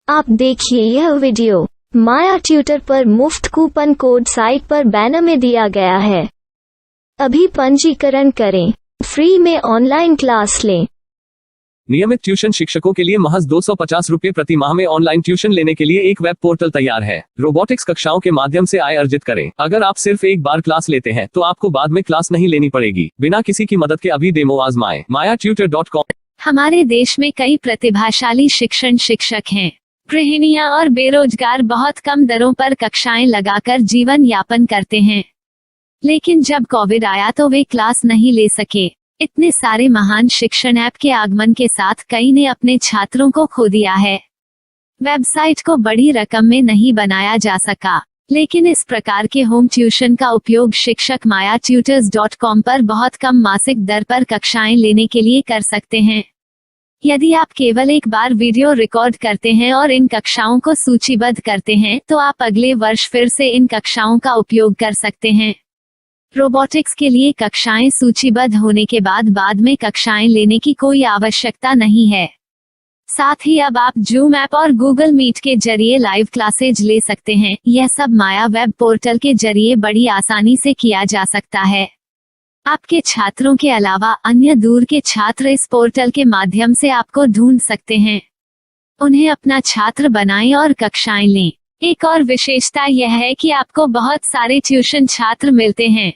आप देखिए यह वीडियो माया ट्यूटर पर मुफ्त कूपन कोड साइट पर बैनर में दिया गया है। अभी पंजीकरण करें, फ्री में ऑनलाइन क्लास लें। नियमित ट्यूशन शिक्षकों के लिए महज 250 रुपये प्रति माह में ऑनलाइन ट्यूशन लेने के लिए एक वेब पोर्टल तैयार है। रोबोटिक्स कक्षाओं के माध्यम से आय अर्जित करें। अगर आप सिर्फ एक बार क्लास लेते हैं तो आपको बाद में क्लास नहीं लेनी पड़ेगी। बिना किसी की मदद के अभी डेमो आजमाएं। mayatutor.com। हमारे देश में कई प्रतिभाशाली शिक्षण शिक्षक हैं। गृहिणियां और बेरोजगार बहुत कम दरों पर कक्षाएं लगाकर जीवन यापन करते हैं, लेकिन जब कोविड आया तो वे क्लास नहीं ले सके। इतने सारे महान शिक्षण ऐप के आगमन के साथ कई ने अपने छात्रों को खो दिया है। वेबसाइट को बड़ी रकम में नहीं बनाया जा सका, लेकिन इस प्रकार के होम ट्यूशन का उपयोग शिक्षक mayatutors.com पर बहुत कम मासिक दर पर कक्षाएं लेने के लिए कर सकते हैं। यदि आप केवल एक बार वीडियो रिकॉर्ड करते हैं और इन कक्षाओं को सूचीबद्ध करते हैं तो आप अगले वर्ष फिर से इन कक्षाओं का उपयोग कर सकते हैं। रोबोटिक्स के लिए कक्षाएं सूचीबद्ध होने के बाद में कक्षाएं लेने की कोई आवश्यकता नहीं है। साथ ही अब आप जूम ऐप और गूगल मीट के जरिए लाइव क्लासेज ले सकते हैं। यह सब माया वेब पोर्टल के जरिए बड़ी आसानी से किया जा सकता है। आपके छात्रों के अलावा अन्य दूर के छात्र इस पोर्टल के माध्यम से आपको ढूंढ सकते हैं। उन्हें अपना छात्र बनाएं और कक्षाएं लें। एक और विशेषता यह है कि आपको बहुत सारे ट्यूशन छात्र मिलते हैं।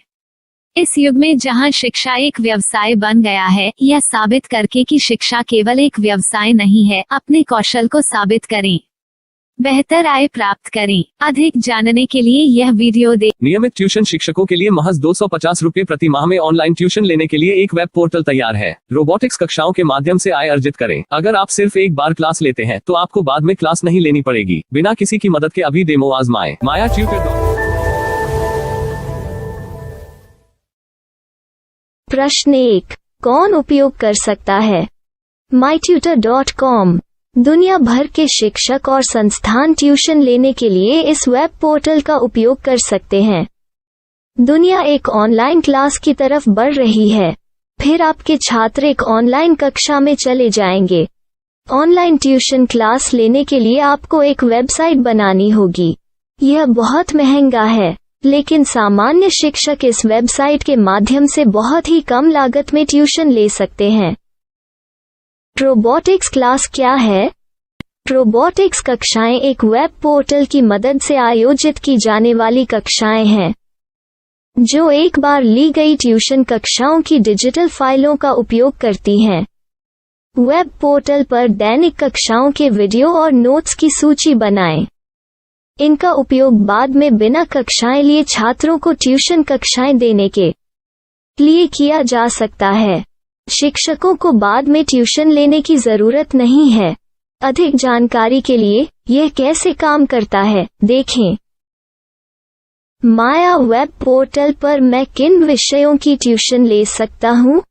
इस युग में जहां शिक्षा एक व्यवसाय बन गया है, यह साबित करके कि शिक्षा केवल एक व्यवसाय नहीं है, अपने कौशल को साबित करें, बेहतर आय प्राप्त करें। अधिक जानने के लिए यह वीडियो देखें। नियमित ट्यूशन शिक्षकों के लिए महज 250 रुपये प्रति माह में ऑनलाइन ट्यूशन लेने के लिए एक वेब पोर्टल तैयार है। रोबोटिक्स कक्षाओं के माध्यम से आय अर्जित करें। अगर आप सिर्फ एक बार क्लास लेते हैं तो आपको बाद में क्लास नहीं लेनी पड़ेगी। बिना किसी की मदद के अभी डेमो आजमाएं। mayatutor। प्रश्न 1, कौन उपयोग कर सकता है? mytutor.com दुनिया भर के शिक्षक और संस्थान ट्यूशन लेने के लिए इस वेब पोर्टल का उपयोग कर सकते हैं। दुनिया एक ऑनलाइन क्लास की तरफ बढ़ रही है, फिर आपके छात्र एक ऑनलाइन कक्षा में चले जाएंगे। ऑनलाइन ट्यूशन क्लास लेने के लिए आपको एक वेबसाइट बनानी होगी। यह बहुत महंगा है, लेकिन सामान्य शिक्षक इस वेबसाइट के माध्यम से बहुत ही कम लागत में ट्यूशन ले सकते हैं। रोबोटिक्स क्लास क्या है? रोबोटिक्स कक्षाएं एक वेब पोर्टल की मदद से आयोजित की जाने वाली कक्षाएं हैं, जो एक बार ली गई ट्यूशन कक्षाओं की डिजिटल फाइलों का उपयोग करती हैं। वेब पोर्टल पर दैनिक कक्षाओं के वीडियो और नोट्स की सूची बनाएं। इनका उपयोग बाद में बिना कक्षाएं लिए छात्रों को ट्यूशन कक्षाएं देने के लिए किया जा सकता है। शिक्षकों को बाद में ट्यूशन लेने की जरूरत नहीं है। अधिक जानकारी के लिए यह कैसे काम करता है देखें। माया वेब पोर्टल पर मैं किन विषयों की ट्यूशन ले सकता हूँ?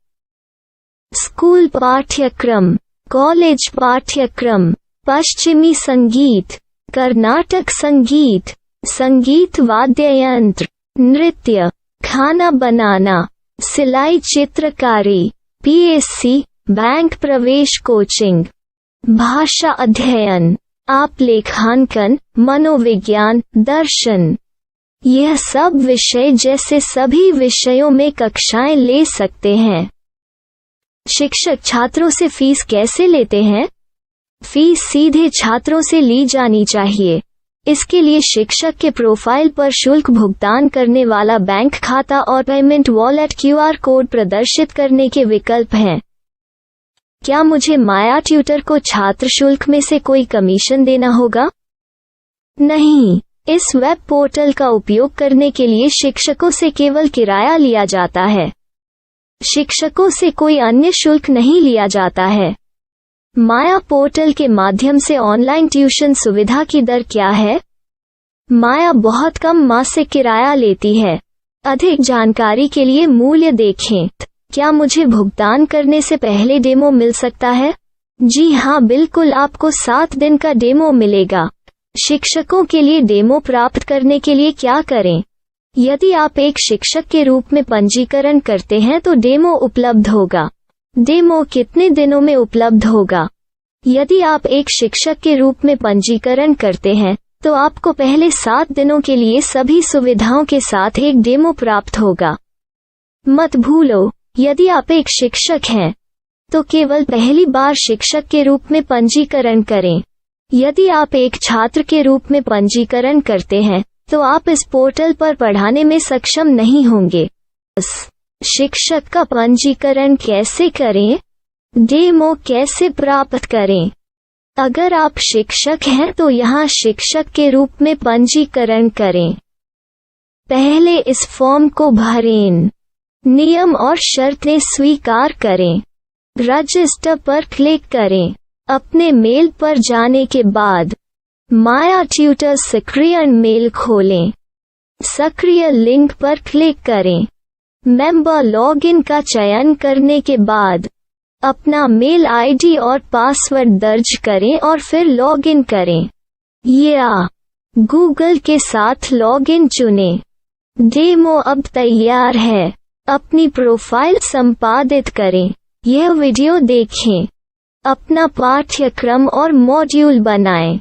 स्कूल पाठ्यक्रम, कॉलेज पाठ्यक्रम, पश्चिमी संगीत, कर्नाटक संगीत, संगीत वाद्य यंत्र, नृत्य, खाना बनाना, सिलाई चित्रकारी, PSC, बैंक प्रवेश कोचिंग, भाषा अध्ययन, आप लेखांकन, मनोविज्ञान, दर्शन। यह सब विषय जैसे सभी विषयों में कक्षाएं ले सकते हैं। शिक्षक छात्रों से फीस कैसे लेते हैं? फीस सीधे छात्रों से ली जानी चाहिए। इसके लिए शिक्षक के प्रोफाइल पर शुल्क भुगतान करने वाला बैंक खाता और पेमेंट वॉलेट QR कोड प्रदर्शित करने के विकल्प हैं। क्या मुझे माया ट्यूटर को छात्र शुल्क में से कोई कमीशन देना होगा? नहीं, इस वेब पोर्टल का उपयोग करने के लिए शिक्षकों से केवल किराया लिया जाता है। शिक्षकों से कोई अन्य शुल्क नहीं लिया जाता है। माया पोर्टल के माध्यम से ऑनलाइन ट्यूशन सुविधा की दर क्या है? माया बहुत कम मासिक किराया लेती है। अधिक जानकारी के लिए मूल्य देखें। क्या मुझे भुगतान करने से पहले डेमो मिल सकता है? जी हाँ, बिल्कुल, आपको 7 दिन का डेमो मिलेगा। शिक्षकों के लिए डेमो प्राप्त करने के लिए क्या करें? यदि आप एक शिक्षक के रूप में पंजीकरण करते हैं तो डेमो उपलब्ध होगा। डेमो कितने दिनों में उपलब्ध होगा? यदि आप एक शिक्षक के रूप में पंजीकरण करते हैं तो आपको पहले 7 दिनों के लिए सभी सुविधाओं के साथ एक डेमो प्राप्त होगा। मत भूलो, यदि आप एक शिक्षक हैं तो केवल पहली बार शिक्षक के रूप में पंजीकरण करें। यदि आप एक छात्र के रूप में पंजीकरण करते हैं तो आप इस पोर्टल पर पढ़ाने में सक्षम नहीं होंगे। शिक्षक का पंजीकरण कैसे करें? डेमो कैसे प्राप्त करें? अगर आप शिक्षक हैं तो यहाँ शिक्षक के रूप में पंजीकरण करें। पहले इस फॉर्म को भरें, नियम और शर्तें स्वीकार करें, रजिस्टर पर क्लिक करें। अपने मेल पर जाने के बाद माया ट्यूटर सक्रिय मेल खोलें। सक्रिय लिंक पर क्लिक करें। मेंबर लॉगिन का चयन करने के बाद अपना मेल आईडी और पासवर्ड दर्ज करें और फिर लॉगिन करें या गूगल के साथ लॉगिन चुनें। डेमो अब तैयार है। अपनी प्रोफाइल संपादित करें। यह वीडियो देखें। अपना पाठ्यक्रम और मॉड्यूल बनाएं।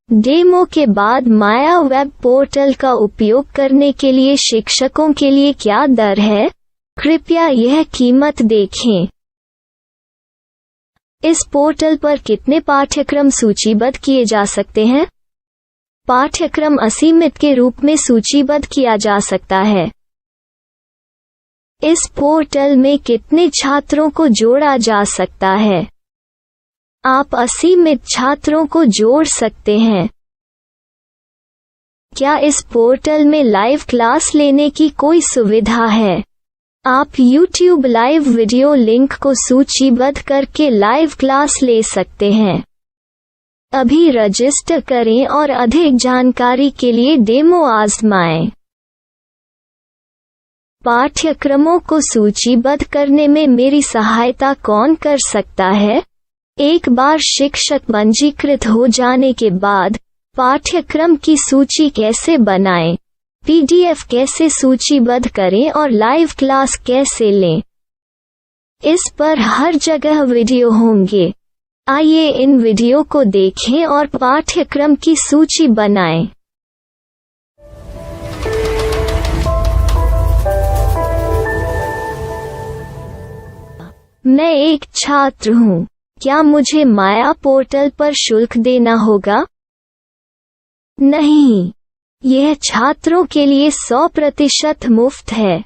डेमो के बाद माया वेब पोर्टल का उपयोग करने के लिए शिक्षकों के लिए क्या दर है? कृपया यह कीमत देखें। इस पोर्टल पर कितने पाठ्यक्रम सूचीबद्ध किए जा सकते हैं? पाठ्यक्रम असीमित के रूप में सूचीबद्ध किया जा सकता है। इस पोर्टल में कितने छात्रों को जोड़ा जा सकता है? आप असीमित छात्रों को जोड़ सकते हैं। क्या इस पोर्टल में लाइव क्लास लेने की कोई सुविधा है? आप YouTube लाइव वीडियो लिंक को सूचीबद्ध करके लाइव क्लास ले सकते हैं। अभी रजिस्टर करें और अधिक जानकारी के लिए डेमो आजमाएं। पाठ्यक्रमों को सूचीबद्ध करने में मेरी सहायता कौन कर सकता है? एक बार शिक्षक पंजीकृत हो जाने के बाद पाठ्यक्रम की सूची कैसे बनाएं, PDF कैसे सूचीबद्ध करें और लाइव क्लास कैसे लें, इस पर हर जगह वीडियो होंगे। आइए इन वीडियो को देखें और पाठ्यक्रम की सूची बनाएं। मैं एक छात्र हूँ। क्या मुझे माया पोर्टल पर शुल्क देना होगा? नहीं, यह छात्रों के लिए 100% मुफ्त है।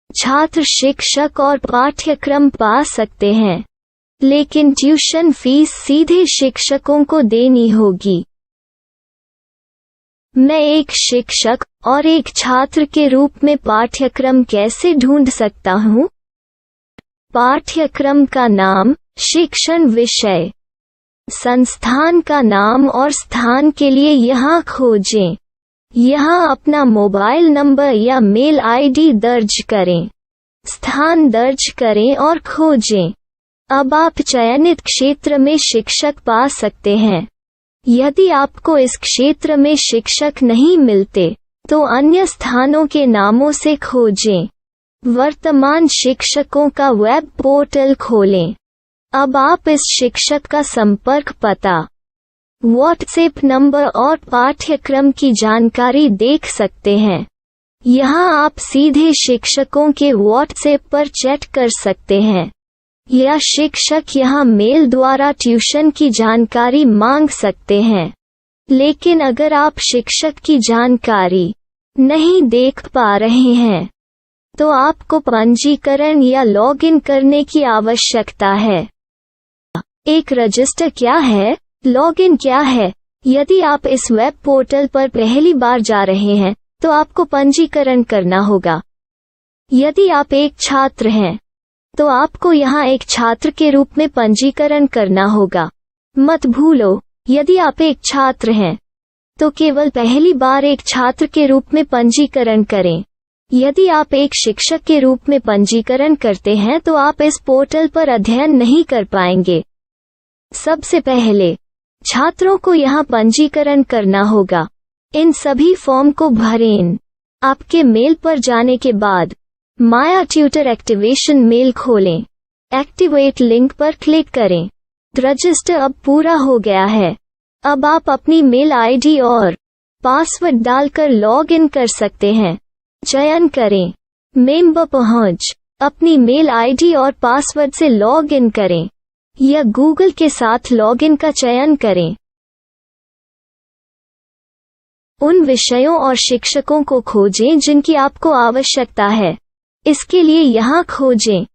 छात्र शिक्षक और पाठ्यक्रम पा सकते हैं, लेकिन ट्यूशन फीस सीधे शिक्षकों को देनी होगी। मैं एक शिक्षक और एक छात्र के रूप में पाठ्यक्रम कैसे ढूंढ सकता हूँ? पाठ्यक्रम का नाम, शिक्षण विषय, संस्थान का नाम और स्थान के लिए यहाँ खोजें। यहाँ अपना मोबाइल नंबर या मेल आईडी दर्ज करें। स्थान दर्ज करें और खोजें। अब आप चयनित क्षेत्र में शिक्षक पा सकते हैं। यदि आपको इस क्षेत्र में शिक्षक नहीं मिलते तो अन्य स्थानों के नामों से खोजें। वर्तमान शिक्षकों का वेब पोर्टल खोलें। अब आप इस शिक्षक का संपर्क पता, व्हाट्सएप नंबर और पाठ्यक्रम की जानकारी देख सकते हैं। यहाँ आप सीधे शिक्षकों के व्हाट्सएप पर चैट कर सकते हैं या शिक्षक यहाँ मेल द्वारा ट्यूशन की जानकारी मांग सकते हैं। लेकिन अगर आप शिक्षक की जानकारी नहीं देख पा रहे हैं तो आपको पंजीकरण या लॉगिन करने की आवश्यकता है। एक रजिस्टर क्या है? लॉगिन क्या है? यदि आप इस वेब पोर्टल पर पहली बार जा रहे हैं तो आपको पंजीकरण करना होगा। यदि आप एक छात्र हैं तो आपको यहाँ एक छात्र के रूप में पंजीकरण करना होगा। मत भूलो, यदि आप एक छात्र हैं तो केवल पहली बार एक छात्र के रूप में पंजीकरण करें। यदि आप एक शिक्षक के रूप में पंजीकरण करते हैं तो आप इस पोर्टल पर अध्ययन नहीं कर पाएंगे। सबसे पहले छात्रों को यहाँ पंजीकरण करना होगा। इन सभी फॉर्म को भरें। आपके मेल पर जाने के बाद माया ट्यूटर एक्टिवेशन मेल खोलें। एक्टिवेट लिंक पर क्लिक करें। रजिस्टर अब पूरा हो गया है। अब आप अपनी मेल आईडी और पासवर्ड डालकर लॉग इन कर सकते हैं। चयन करें मेंबर पहुंच। अपनी मेल आईडी और पासवर्ड से लॉग इन करें या गूगल के साथ लॉग इन का चयन करें। उन विषयों और शिक्षकों को खोजें जिनकी आपको आवश्यकता है। इसके लिए यहाँ खोजें